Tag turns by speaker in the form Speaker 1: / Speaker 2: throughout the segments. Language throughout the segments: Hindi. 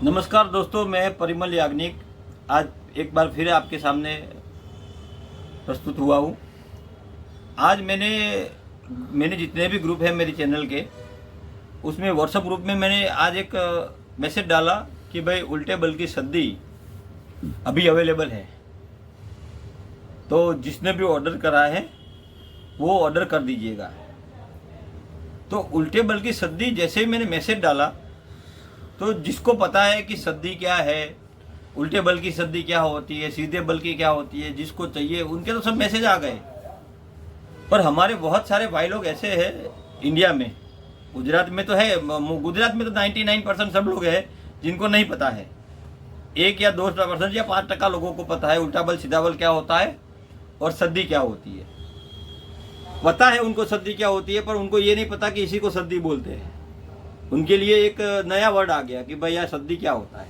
Speaker 1: नमस्कार दोस्तों, मैं परिमल याग्निक आज एक बार फिर आपके सामने प्रस्तुत हुआ हूँ। आज मैंने जितने भी ग्रुप हैं मेरे चैनल के, उसमें व्हाट्सएप ग्रुप में मैंने आज एक मैसेज डाला कि भाई उल्टे बल की सद्दी अभी अवेलेबल है, तो जिसने भी ऑर्डर करा है वो ऑर्डर कर दीजिएगा। तो उल्टे बल की सद्दी जैसे ही मैंने मैसेज डाला तो जिसको पता है कि सद्दी क्या है, उल्टे बल की सद्दी क्या होती है, सीधे बल की क्या होती है, जिसको चाहिए उनके तो सब मैसेज आ गए। पर हमारे बहुत सारे भाई लोग ऐसे हैं इंडिया में, गुजरात में तो है, गुजरात में तो 99% सब लोग हैं जिनको नहीं पता है। 1 या 2% या 5% लोगों को पता है उल्टा बल सीधा बल क्या होता है और सद्दी क्या होती है। पता है उनको सद्दी क्या होती है, पर उनको ये नहीं पता कि इसी को सद्दी बोलते हैं। उनके लिए एक नया वर्ड आ गया कि भाई यार सद्दी क्या होता है।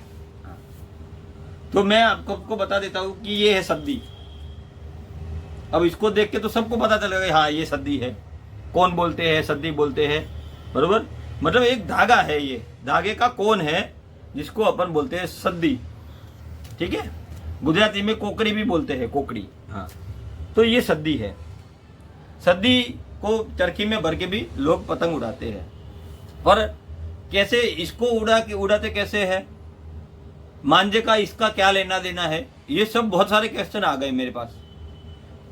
Speaker 1: तो मैं आपको बता देता हूँ कि ये है सद्दी। अब इसको देख के तो सबको पता चलेगा हाँ ये सद्दी है, कौन बोलते हैं, सद्दी बोलते हैं, बरोबर। मतलब एक धागा है, ये धागे का कौन है जिसको अपन बोलते हैं सद्दी, ठीक है। गुजराती में कोकड़ी भी बोलते हैं, कोकड़ी, हाँ। तो ये सद्दी है। सद्दी को चरखी में भर के भी लोग पतंग उड़ाते हैं। और कैसे इसको उड़ाते कैसे है, मांझे का इसका क्या लेना देना है, ये सब बहुत सारे क्वेश्चन आ गए मेरे पास।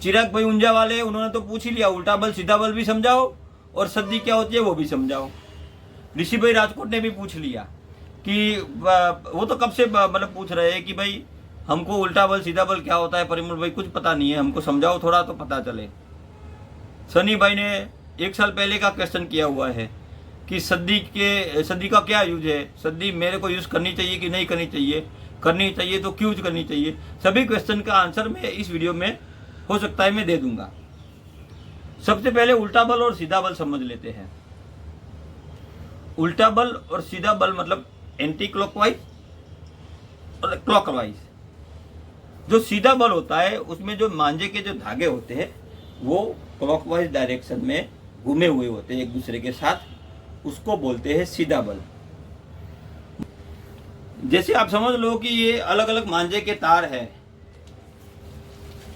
Speaker 1: चिराग भाई ऊंजा वाले, उन्होंने तो पूछ ही लिया, उल्टा बल सीधा बल भी समझाओ और सद्दी क्या होती है वो भी समझाओ। ऋषि भाई राजकोट ने भी पूछ लिया कि वो तो कब से मतलब पूछ रहे हैं कि भाई हमको उल्टा बल सीधा बल क्या होता है, परिमल भाई कुछ पता नहीं है, हमको समझाओ थोड़ा तो पता चले। सनी भाई ने 1 साल पहले का क्वेश्चन किया हुआ है कि सद्दी का क्या यूज है, सद्दी मेरे को यूज करनी चाहिए कि नहीं करनी चाहिए, करनी चाहिए तो क्यों करनी चाहिए। सभी क्वेश्चन का आंसर मैं इस वीडियो में हो सकता है मैं दे दूंगा। सबसे पहले उल्टा बल और सीधा बल समझ लेते हैं। उल्टा बल और सीधा बल मतलब एंटी क्लॉकवाइज और क्लॉकवाइज। जो सीधा बल होता है उसमें जो मांझे के जो धागे होते हैं वो क्लॉकवाइज डायरेक्शन में घूमे हुए होते हैं एक दूसरे के साथ, उसको बोलते हैं सीधा बल। जैसे आप समझ लो कि ये अलग अलग मांझे के तार हैं।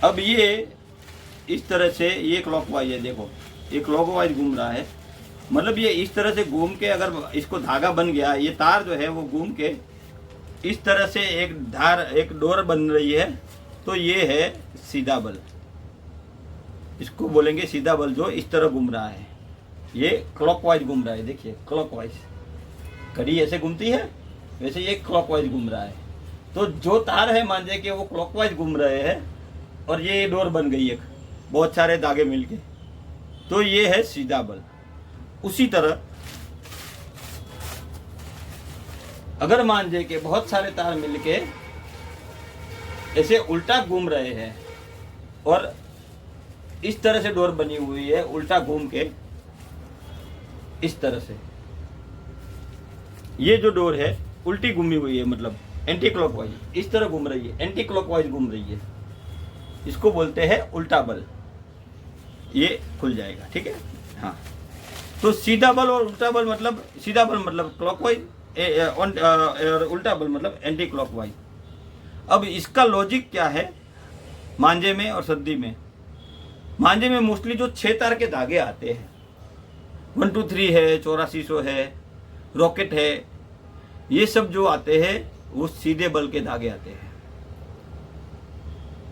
Speaker 1: अब ये इस तरह से, ये क्लॉकवाइज है, देखो ये क्लॉकवाइज घूम रहा है, मतलब ये इस तरह से घूम के अगर इसको धागा बन गया, ये तार जो है वो घूम के इस तरह से एक डोर बन रही है, तो ये है सीधा बल। इसको बोलेंगे सीधा बल, जो इस तरह घूम रहा है, ये क्लॉकवाइज घूम रहा है। देखिए क्लॉकवाइज, घड़ी ऐसे घूमती है वैसे ये क्लॉकवाइज घूम रहा है। तो जो तार है मांझे के वो क्लॉकवाइज घूम रहे हैं और ये डोर बन गई एक, बहुत सारे धागे मिलके, तो ये है सीधा बल। उसी तरह अगर मांझे के बहुत सारे तार मिलके ऐसे उल्टा घूम रहे हैं और इस तरह से डोर बनी हुई है, उल्टा घूम के इस तरह से, ये जो डोर है उल्टी घूमी हुई है, मतलब एंटी क्लॉकवाइज इस तरह घूम रही है, एंटी क्लॉकवाइज घूम रही है, इसको बोलते हैं उल्टा बल। ये खुल जाएगा, ठीक है, हाँ। तो सीधा बल और उल्टा बल मतलब, सीधा बल मतलब क्लॉकवाइज और उल्टा बल मतलब एंटी क्लॉकवाइज। अब इसका लॉजिक क्या है मांझे में और सद्दी में। मांझे में मोस्टली जो 6 तार के धागे आते हैं, 1 2 3 है, 8400 है, रॉकेट है, ये सब जो आते हैं वो सीधे बल के धागे आते हैं।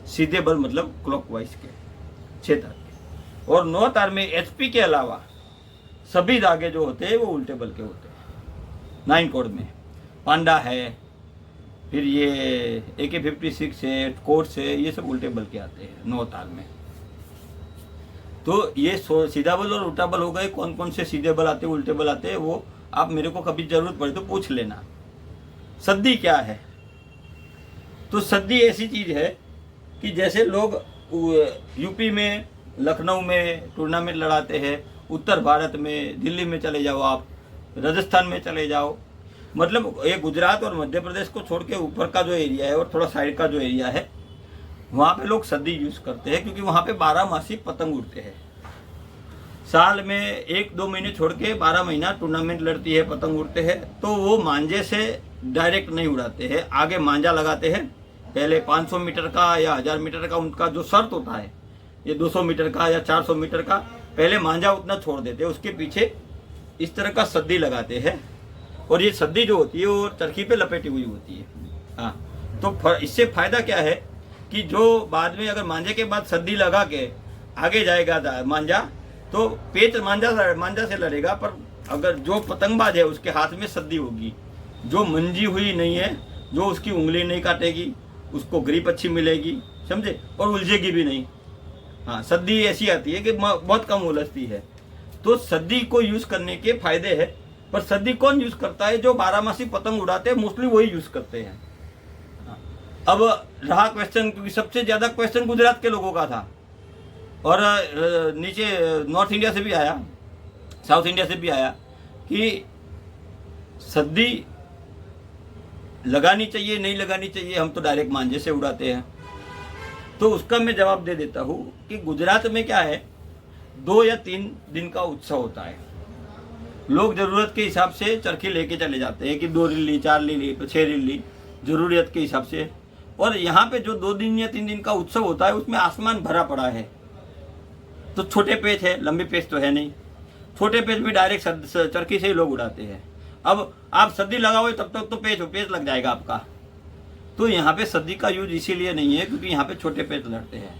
Speaker 1: सीधे बल मतलब क्लॉकवाइज के 6 तार के। और 9 तार में एचपी के अलावा सभी धागे जो होते हैं वो उल्टे बल के होते हैं। 9 कोड में पांडा है, फिर ये AK-56 है, कोर्स है, ये सब उल्टे बल के आते हैं 9 तार में। तो ये सीधा बल और उल्टा बल हो गए। कौन कौन से सीधे बल आते हैं, उल्टे बल आते हैं, वो आप मेरे को कभी जरूरत पड़े तो पूछ लेना। सद्दी क्या है? तो सद्दी ऐसी चीज है कि जैसे लोग यूपी में, लखनऊ में टूर्नामेंट लड़ाते हैं, उत्तर भारत में, दिल्ली में चले जाओ, आप राजस्थान में चले जाओ, मतलब ये गुजरात और मध्य प्रदेश को छोड़ के ऊपर का जो एरिया है और थोड़ा साइड का जो एरिया है, वहाँ पे लोग सद्दी यूज करते हैं, क्योंकि वहाँ पे 12 मासी पतंग उड़ते हैं। साल में 1-2 महीने छोड़ के 12 महीना टूर्नामेंट लड़ती है, पतंग उड़ते हैं। तो वो मांझे से डायरेक्ट नहीं उड़ाते हैं, आगे मांझा लगाते हैं। पहले 500 मीटर का या 1000 मीटर का उनका जो शर्त होता है, ये 200 मीटर का या 400 मीटर का, पहले मांझा उतना छोड़ देते हैं। उसके पीछे इस तरह का सद्दी लगाते हैं, और ये सद्दी जो होती है वो चरखी पे लपेटी हुई होती है। हाँ, तो इससे फायदा क्या है कि जो बाद में अगर मांझे के बाद सद्दी लगा के आगे जाएगा मांझा, तो पेच मांझा से लड़ेगा, पर अगर जो पतंगबाज है उसके हाथ में सद्दी होगी, जो मंजी हुई नहीं है, जो उसकी उंगली नहीं काटेगी, उसको ग्रिप अच्छी मिलेगी, समझे, और उलझेगी भी नहीं। हाँ, सद्दी ऐसी आती है कि बहुत कम उलझती है। तो सद्दी को यूज करने के फायदे हैं, पर सद्दी कौन यूज करता है? जो बारहमासी पतंग उड़ाते हैं मोस्टली वही यूज करते हैं। अब रहा क्वेश्चन, क्योंकि सबसे ज्यादा क्वेश्चन गुजरात के लोगों का था, और नीचे नॉर्थ इंडिया से भी आया, साउथ इंडिया से भी आया, कि सद्दी लगानी चाहिए नहीं लगानी चाहिए, हम तो डायरेक्ट मांझे से उड़ाते हैं। तो उसका मैं जवाब दे देता हूँ कि गुजरात में क्या है, 2 या 3 दिन का उत्सव होता है। लोग जरूरत के हिसाब से चरखी लेके चले जाते हैं कि 2 रिल्ली 4 रिल्ली 6 रिल्ली जरूरत के हिसाब से। और यहाँ पे जो 2 दिन या 3 दिन का उत्सव होता है उसमें आसमान भरा पड़ा है। तो छोटे पेच है, लंबे पेच तो है नहीं। छोटे पेच में डायरेक्ट चरखी से ही लोग उड़ाते हैं। अब आप सद्दी लगाओगे तब तक तो पेच लग जाएगा आपका। तो यहाँ पे सद्दी का यूज इसीलिए नहीं है क्योंकि यहाँ पे छोटे पेच लड़ते हैं।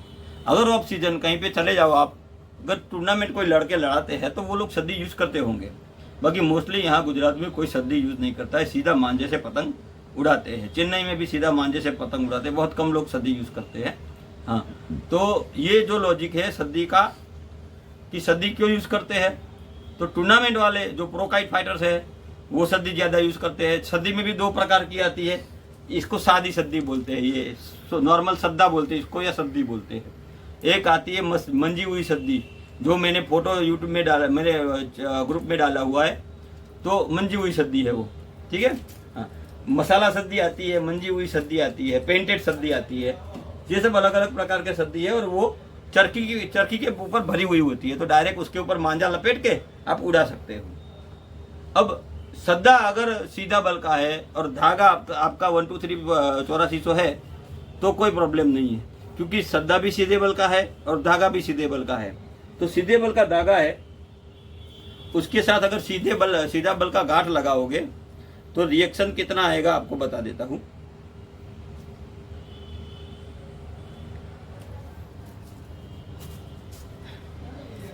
Speaker 1: अगर ऑफ सीजन कहीं पे चले जाओ आप, अगर टूर्नामेंट कोई लड़के लड़ाते हैं तो वो लोग सद्दी यूज करते होंगे। बाकी मोस्टली यहाँ गुजरात में कोई सद्दी यूज नहीं करता है, सीधा मांझे से पतंग उड़ाते हैं। चेन्नई में भी सीधा मांझे से पतंग उड़ाते हैं, बहुत कम लोग सद्दी यूज करते हैं। हाँ, तो ये जो लॉजिक है सद्दी का, कि सद्दी क्यों यूज करते हैं, तो टूर्नामेंट वाले जो प्रो काइट फाइटर्स है वो सद्दी ज़्यादा यूज करते हैं। सद्दी में भी 2 प्रकार की आती है, इसको सादी सद्दी बोलते हैं, ये नॉर्मल सद्दा बोलते हैं इसको, या सद्दी बोलते हैं। एक आती है मंजी हुई सद्दी, जो मैंने फोटो यूट्यूब में डाला, मेरे ग्रुप में डाला हुआ है, तो मंजी हुई सद्दी है वो, ठीक है। हाँ, मसाला सद्दी आती है, मंजी हुई सद्दी आती है, पेंटेड सद्दी आती है, ये सब अलग अलग प्रकार के सद्दी है। और वो चरखी के ऊपर भरी हुई होती है, तो डायरेक्ट उसके ऊपर मांझा लपेट के आप उड़ा सकते हो। अब सद्दा अगर सीधा बल का है और धागा आपका 1 2 3 8400 है तो कोई प्रॉब्लम नहीं है, क्योंकि सद्दा भी सीधे बल का है और धागा भी सीधे बल का है। तो सीधे बल का धागा है, उसके साथ अगर सीधा बल का गांठ लगाओगे तो रिएक्शन कितना आएगा आपको बता देता हूं।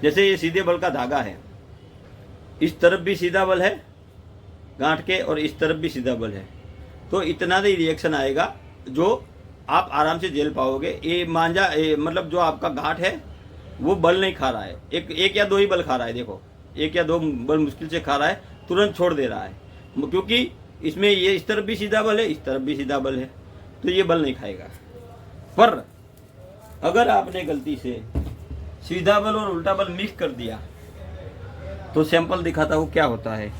Speaker 1: जैसे ये सीधे बल का धागा है, इस तरफ भी सीधा बल है गांठ के और इस तरफ भी सीधा बल है, तो इतना ही रिएक्शन आएगा जो आप आराम से झेल पाओगे। ये मांझा मतलब जो आपका गांठ है वो बल नहीं खा रहा है, एक या 2 ही बल खा रहा है। देखो 1 या 2 बल मुश्किल से खा रहा है, तुरंत छोड़ दे रहा है, क्योंकि इसमें ये इस तरफ भी सीधा बल है, इस तरफ भी सीधा बल है, तो ये बल नहीं खाएगा। पर अगर आपने गलती से सीधा बल और उल्टा बल मिक्स कर दिया, तो सैंपल दिखाता हूँ क्या होता है,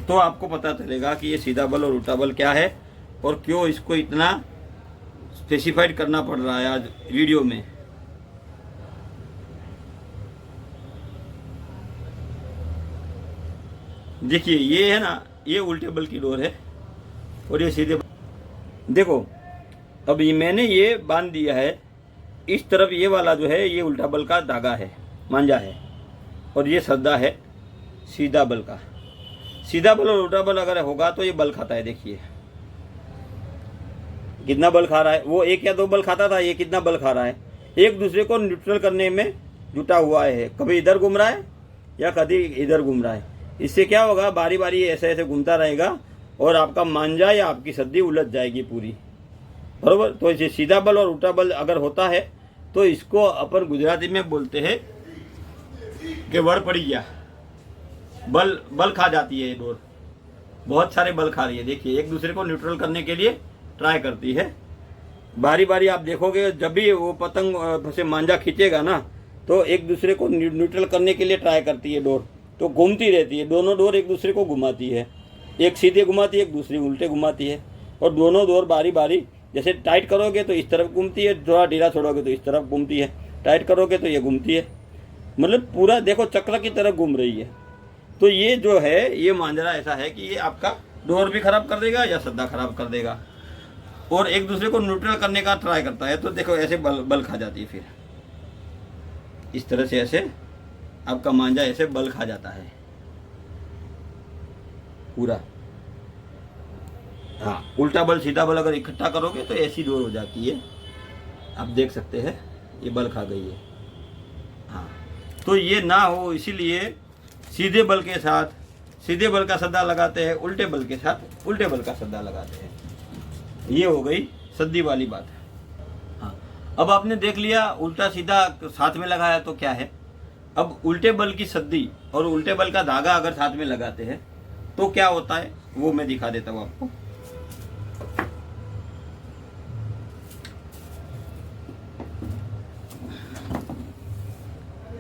Speaker 1: तो आपको पता चलेगा कि ये सीधा बल और उल्टा बल क्या है और क्यों इसको इतना स्पेसिफाइड करना पड़ रहा है आज वीडियो में। देखिए ये है ना, ये उल्टे बल की डोर है और ये सीधे देखो। अब ये मैंने ये बांध दिया है, इस तरफ ये वाला जो है ये उल्टा बल का धागा है, मांझा है, और ये सद्दा है सीधा बल का। सीधा बल और उल्टा बल अगर होगा तो ये बल खाता है। देखिए कितना बल खा रहा है, वो 1 या 2 बल खाता था, ये कितना बल खा रहा है। एक दूसरे को न्यूट्रल करने में जुटा हुआ है, कभी इधर घूम रहा है या कभी इधर घूम रहा है। इससे क्या होगा, बारी बारी ऐसे ऐसे घूमता रहेगा और आपका मांझा या आपकी सद्दी उलझ जाएगी पूरी, बरोबर। तो इसे सीधा बल और उल्टा बल अगर होता है तो इसको अपन गुजराती में बोलते हैं कि वड़ पड़ी गया, बल खा जाती है ये डोर, बहुत सारे बल खा रही है। देखिए एक दूसरे को न्यूट्रल करने के लिए ट्राई करती है। बारी बारी आप देखोगे जब भी वो पतंग से मांझा खींचेगा ना, तो एक दूसरे को न्यूट्रल करने के लिए ट्राई करती है डोर, तो घूमती रहती है। दोनों डोर एक दूसरे को घुमाती है, एक सीधे घुमाती है, एक दूसरी उल्टे घुमाती है, और दोनों डोर बारी बारी जैसे टाइट करोगे तो इस तरफ घूमती है, थोड़ा ढीला छोड़ोगे तो इस तरफ घूमती है, टाइट करोगे तो ये घूमती है। मतलब पूरा देखो चक्र की तरह घूम रही है। तो ये जो है ये मांजरा ऐसा है कि ये आपका डोर भी खराब कर देगा या सद्दा खराब कर देगा, और एक दूसरे को न्यूट्रल करने का ट्राई करता है। तो देखो ऐसे बल खा जाती है, फिर इस तरह से ऐसे आपका मांझा ऐसे बल खा जाता है पूरा। हाँ, उल्टा बल सीधा बल अगर इकट्ठा करोगे तो ऐसी डोर हो जाती है। आप देख सकते हैं ये बल खा गई है। हाँ, तो ये ना हो इसीलिए सीधे बल के साथ सीधे बल का सद्दा लगाते हैं, उल्टे बल के साथ उल्टे बल का सद्दा लगाते हैं। ये हो गई सद्दी वाली बात। हाँ, अब आपने देख लिया उल्टा सीधा साथ में लगाया तो क्या है। अब उल्टे बल की सद्दी और उल्टे बल का धागा अगर साथ में लगाते हैं तो क्या होता है वो मैं दिखा देता हूँ आपको।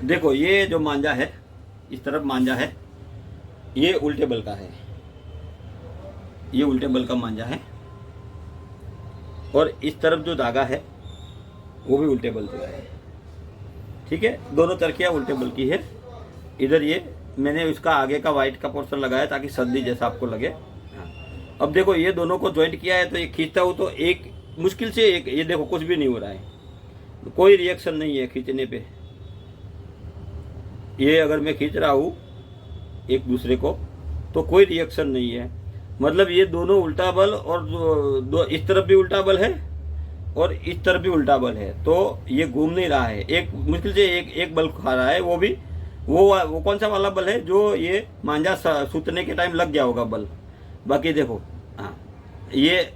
Speaker 1: देखो ये जो मांझा है, इस तरफ मांझा है, ये उल्टे बल का है, ये उल्टे बल का मांझा है, और इस तरफ जो धागा है वो भी उल्टे बल का है। ठीक है, दोनों तरकियाँ उल्टे बल की है। इधर ये मैंने उसका आगे का वाइट का पोर्शन लगाया ताकि सद्दी जैसा आपको लगे। हाँ, अब देखो ये दोनों को ज्वाइंट किया है तो ये खींचता हूँ तो एक मुश्किल से एक, ये देखो कुछ भी नहीं हो रहा है, कोई रिएक्शन नहीं है खींचने पे। ये अगर मैं खींच रहा हूँ एक दूसरे को तो कोई रिएक्शन नहीं है, मतलब ये दोनों उल्टा बल, और इस तरफ भी उल्टा बल है और इस तरफ भी उल्टा बल है, तो ये घूम नहीं रहा है। एक मुश्किल से एक बल खा रहा है, वो भी वो कौन सा वाला बल है जो ये मांझा सूतने के टाइम लग गया होगा बल। बाकी देखो हाँ, ये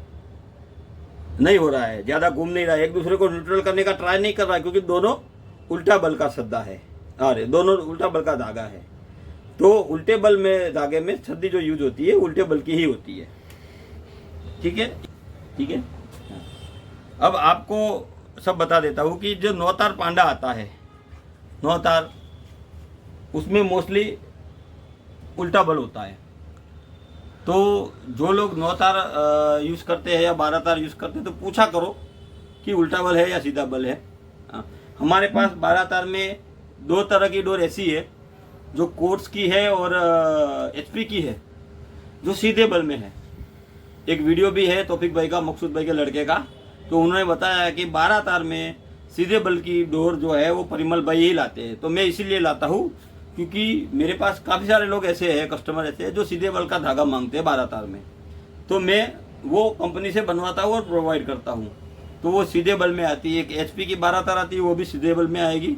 Speaker 1: नहीं हो रहा है, ज़्यादा घूम नहीं रहा है, एक दूसरे को न्यूट्रल करने का ट्राई नहीं कर रहा है, क्योंकि दोनों उल्टा बल का सद्दा है, अरे दोनों उल्टा बल का धागा है। तो उल्टे बल में धागे में सद्दी जो यूज होती है उल्टे बल की ही होती है। ठीक है, ठीक है। अब आपको सब बता देता हूँ कि जो नौतार पांडा आता है, नौतार उसमें मोस्टली उल्टा बल होता है। तो जो लोग नौतार यूज़ करते हैं या 12 तार यूज़ करते हैं तो पूछा करो कि उल्टा बल है या सीधा बल है। हमारे पास 12 तार में 2 तरह की डोर ऐसी है जो कोर्स की है और HP की है जो सीधे बल में है। एक वीडियो भी है तौफीक भाई का, मकसूद भाई के लड़के का, तो उन्होंने बताया कि 12 तार में सीधे बल की डोर जो है वो परिमल भाई ही लाते हैं। तो मैं इसीलिए लाता हूँ क्योंकि मेरे पास काफ़ी सारे लोग ऐसे हैं, कस्टमर ऐसे हैं जो सीधे बल का धागा मांगते हैं 12 तार में, तो मैं वो कंपनी से बनवाता हूँ और प्रोवाइड करता हूँ। तो वो सीधे बल में आती है। एक HP की 12 तार आती है वो भी सीधे बल में आएगी,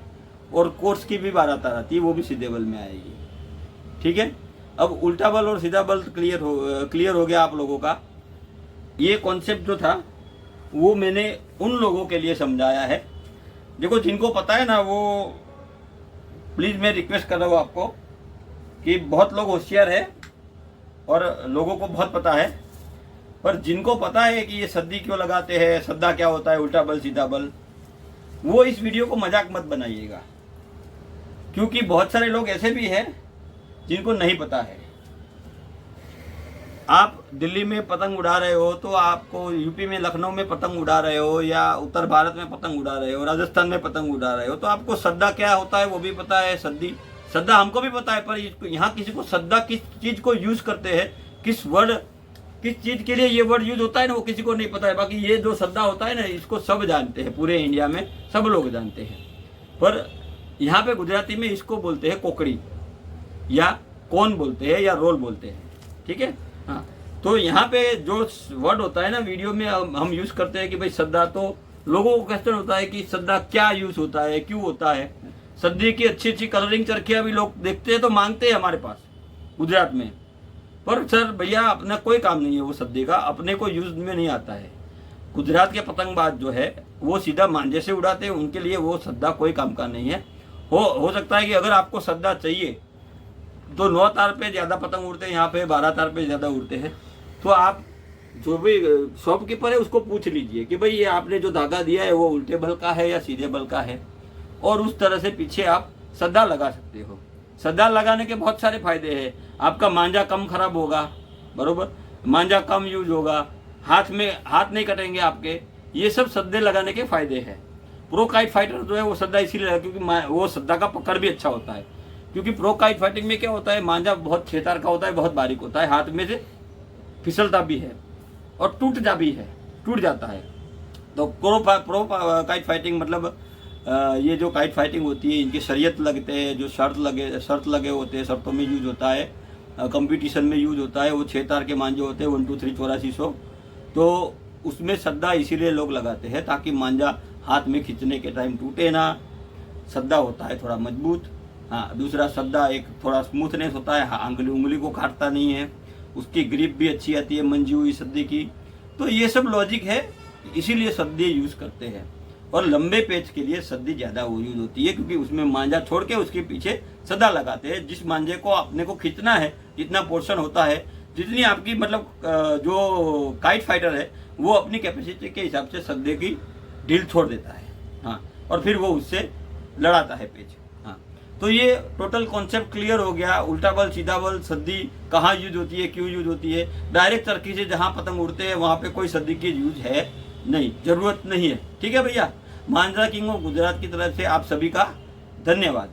Speaker 1: और कोर्स की भी 12 तार आती है वो भी सीधे बल में आएगी। ठीक है, अब उल्टा बल और सीधा बल क्लियर हो गया आप लोगों का। ये कॉन्सेप्ट जो था वो मैंने उन लोगों के लिए समझाया है, देखो जिनको पता है ना, वो प्लीज़ मैं रिक्वेस्ट कर रहा हूँ आपको कि बहुत लोग होशियार है और लोगों को बहुत पता है, पर जिनको पता है कि ये सद्दी क्यों लगाते हैं, सद्दा क्या होता है, उल्टा बल सीधा बल, वो इस वीडियो को मजाक मत बनाइएगा, क्योंकि बहुत सारे लोग ऐसे भी हैं जिनको नहीं पता है। आप दिल्ली में पतंग उड़ा रहे हो तो आपको यूपी में लखनऊ में पतंग उड़ा रहे हो या उत्तर भारत में पतंग उड़ा रहे हो, राजस्थान में पतंग उड़ा रहे हो, तो आपको सद्दा क्या होता है वो भी पता है। सद्दा हमको भी पता है, पर यहाँ किसी को सद्दा किस चीज़ को यूज़ करते हैं, किस चीज़ के लिए ये वर्ड यूज होता है ना, वो किसी को नहीं पता है। बाकी ये जो सद्दा होता है ना, इसको सब जानते हैं, पूरे इंडिया में सब लोग जानते हैं, पर यहाँ पे गुजराती में इसको बोलते हैं कोकड़ी या कौन बोलते हैं या रोल बोलते हैं। ठीक है, हाँ, तो यहाँ पे जो वर्ड होता है ना वीडियो में हम यूज़ करते हैं कि भाई सद्दा, तो लोगों को क्वेश्चन होता है कि सद्दा क्या यूज़ होता है, क्यों होता है। सद्दे की अच्छी अच्छी कलरिंग चरखियाँ भी लोग देखते हैं तो मांगते हैं हमारे पास गुजरात में, पर सर भैया अपना कोई काम नहीं है वो सद्दे का, अपने को यूज में नहीं आता है। गुजरात के पतंगबाज जो है वो सीधा मांझे से उड़ाते हैं, उनके लिए वो सद्दा कोई काम का नहीं है। हो सकता है कि अगर आपको सद्दा चाहिए तो 9 तार पे ज़्यादा पतंग उड़ते हैं, यहाँ पे 12 तार पे ज़्यादा उड़ते हैं। तो आप जो भी शॉपकीपर है उसको पूछ लीजिए कि भाई ये आपने जो धागा दिया है वो उल्टे बल का है या सीधे बल का है, और उस तरह से पीछे आप सद्दा लगा सकते हो। सद्दा लगाने के बहुत सारे फायदे हैं। आपका मांझा कम खराब होगा, बरोबर, मांझा कम यूज होगा, हाथ नहीं कटेंगे आपके, ये सब सद्दे लगाने के फायदे हैं। प्रो काइट फाइटर जो है वो सद्दा इसीलिए लगा क्योंकि वो सद्दा का पकड़ भी अच्छा होता है। क्योंकि प्रो काइट फाइटिंग में क्या होता है, मांझा बहुत छेतार का होता है, बहुत बारीक होता है, हाथ में से फिसलता भी है और टूट जाता है। तो प्रो काइट फाइटिंग मतलब ये जो काइट फाइटिंग होती है, इनके शरीयत लगते हैं, जो शर्त लगे होते हैं, शर्तों में यूज होता है, कंपटीशन में यूज होता है, वो 6 तार के मांझे होते हैं, 1 2 3 8400। तो उसमें सद्दा इसीलिए लोग लगाते हैं ताकि मांझा हाथ में खींचने के टाइम टूटे ना। सद्दा होता है थोड़ा मजबूत। हाँ, दूसरा सद्दा एक थोड़ा स्मूथनेस होता है, उंगली को काटता नहीं है, उसकी ग्रिप भी अच्छी आती है मंजी हुई सद्दे की। तो ये सब लॉजिक है, इसीलिए सद्दे यूज करते हैं। और लंबे पेच के लिए सद्दी ज़्यादा यूज होती है क्योंकि उसमें मांझा छोड़ के उसके पीछे सद्दा लगाते हैं। जिस मांझे को अपने को खींचना है, जितना पोर्शन होता है, जितनी आपकी मतलब जो काइट फाइटर है वो अपनी कैपेसिटी के हिसाब से सद्दे की ढील छोड़ देता है। हाँ, और फिर वो उससे लड़ाता है पेच। हाँ, तो ये टोटल कॉन्सेप्ट क्लियर हो गया। उल्टा बल, सीधा बल, सद्दी कहाँ यूज होती है, क्यों यूज होती है। डायरेक्ट चरखी से जहाँ पतंग उड़ते हैं वहाँ पे कोई सद्दी की यूज है नहीं, जरूरत नहीं है। ठीक है भैया। मांझा किंग ऑफ गुजरात की तरफ से आप सभी का धन्यवाद।